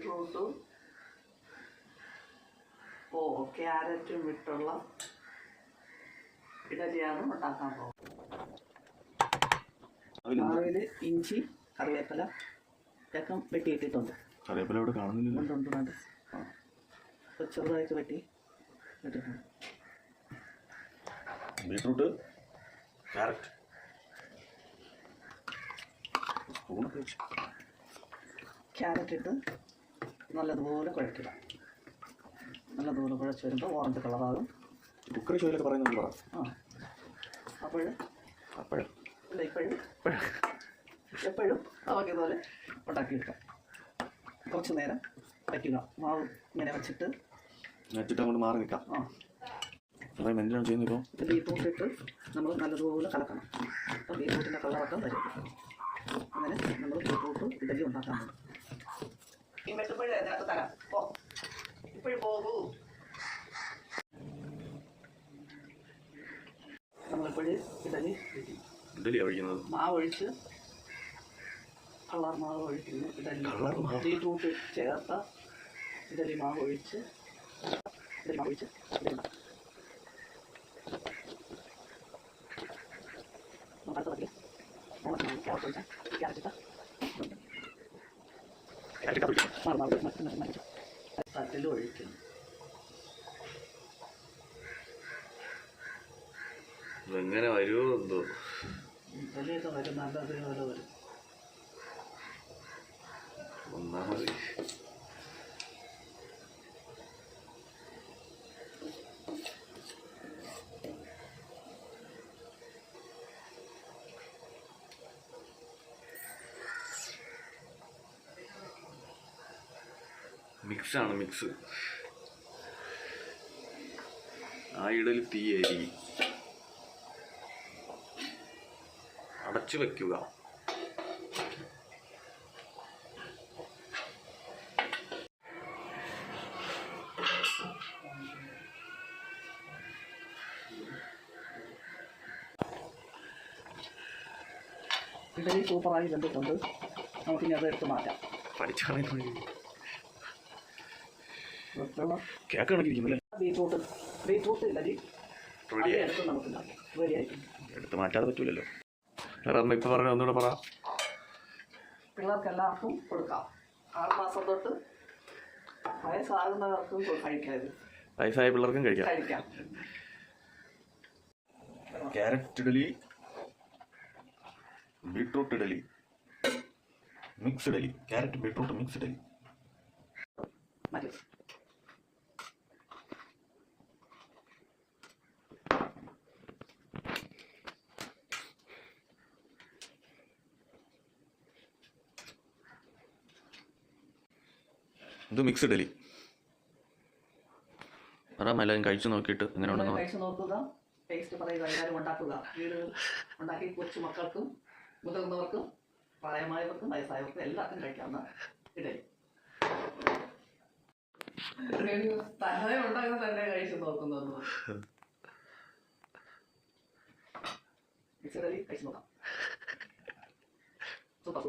ബീട്രൂട്ടും ക്യാരറ്റും ഇട്ടുള്ള ഇഡലിയാണ് ഉണ്ടാക്കാൻ പോകുന്നത്. മാവിൽ ഇഞ്ചി കറിവേപ്പില ഒക്കെ വെട്ടിയിട്ടിട്ടുണ്ട്. കറിവേപ്പില ഇവിടെ കാണുന്നില്ല. ഉണ്ട് ചെറുതായിട്ട് വെട്ടി ഇട്ടിട്ടുണ്ട്. ബീട്രൂട്ട് ക്യാരറ്റ് ക്യാരറ്റ് ഇട്ട് നല്ലതുപോലെ കുഴക്കുക. നല്ലതുപോലെ കുഴച്ച് വരുമ്പോൾ ഓറഞ്ച് കളറാകും. കുക്കറി ഷോയിലൊക്കെ പറയുന്നത് പറ. അപ്പോഴും ഇല്ല എപ്പോഴും നമുക്ക് ഇതുപോലെ ഉണ്ടാക്കിയെടുക്കാം. കുറച്ച് നേരം വയ്ക്കുക. മാവ് ഇങ്ങനെ വെച്ചിട്ട് അങ്ങോട്ട് മാറി നിൽക്കാം. എന്തിനാണ് ചെയ്യുന്നത്? ഇപ്പോൾ ബീട്രൂട്ട് ഇട്ട് നമ്മൾ നല്ലതുപോലെ കലക്കണം. അപ്പം ബീട്രൂട്ടിൻ്റെ കളറൊക്കെ വരും. അങ്ങനെ നമ്മൾ ബീട്രൂട്ട് ഇഡലി ഉണ്ടാക്കാൻ പോകും. ഈ വെട്ടുമ്പോഴേ അതിനകത്ത് തരാം. ഇപ്പോഴും പോകൂ. നമ്മളിപ്പോഴും ഇഡലി ഒഴിക്കുന്നത് മാവ് ഒഴിച്ച് കളർ മാവ് ഒഴിക്കുന്നു. ഇഡലി ബീട്രൂട്ട് ചേർത്ത ഇഡലി മാവ് ഒഴിച്ച് തട്ടിൽ ഒഴിക്കുന്നു. എങ്ങനെ വരുമോ എന്തോ. ഇഡലിയൊക്കെ വരും, നല്ലതുപോലെ വരും. ഒന്നാമത് മിക്സാണ്. മിക്സ് ആ ഇടയിൽ തീയായിരിക്കും. അടച്ചു വയ്ക്കുക. ഇഡലി സൂപ്പറായി വെന്തിട്ടുണ്ട്. നമുക്കിനി അത് എടുത്ത് മാറ്റാം. ബീട്രൂട്ട് ഇഡലി റെഡിയായിരിക്കും. എടുത്ത് മാറ്റാതെ പറ്റൂലല്ലോ. ഇപ്പൊ പറഞ്ഞ ഒന്നുകൂടെ പറ. പിള്ളേർക്ക് എല്ലാവർക്കും കൊടുക്കാം. 6 മാസം തൊട്ട് വയസ്സാകുന്നവർക്കും കഴിക്കാം. വയസ്സായ പിള്ളേർക്കും കഴിക്കാം. Carrot idli, beetroot idli, mix idli. Carrot beetroot mix idli. ഇത് മിക്സ് ഇഡലി. പറയാം, എല്ലാവരും കഴിച്ചു നോക്കിയിട്ട് എങ്ങനെ ഉണ്ടെന്ന് കഴിച്ചു നോക്കുക. ടേസ്റ്റ് പറയുക. എല്ലാവരും ഉണ്ടാക്കുക. വീട് ഉണ്ടാക്കി കൊച്ചു മക്കൾക്കും മുതിർന്നവർക്കും പ്രായമായവർക്കും വയസ്സായവർക്കും എല്ലാവർക്കും കഴിക്കാവുന്ന ഇഡലി. തന്നെ ഉണ്ടാക്കുന്ന തന്നെ കഴിച്ചു നോക്കുന്നു. മിക്സ് ഇഡലി കഴിച്ചു നോക്കാം. സൂപ്പർ.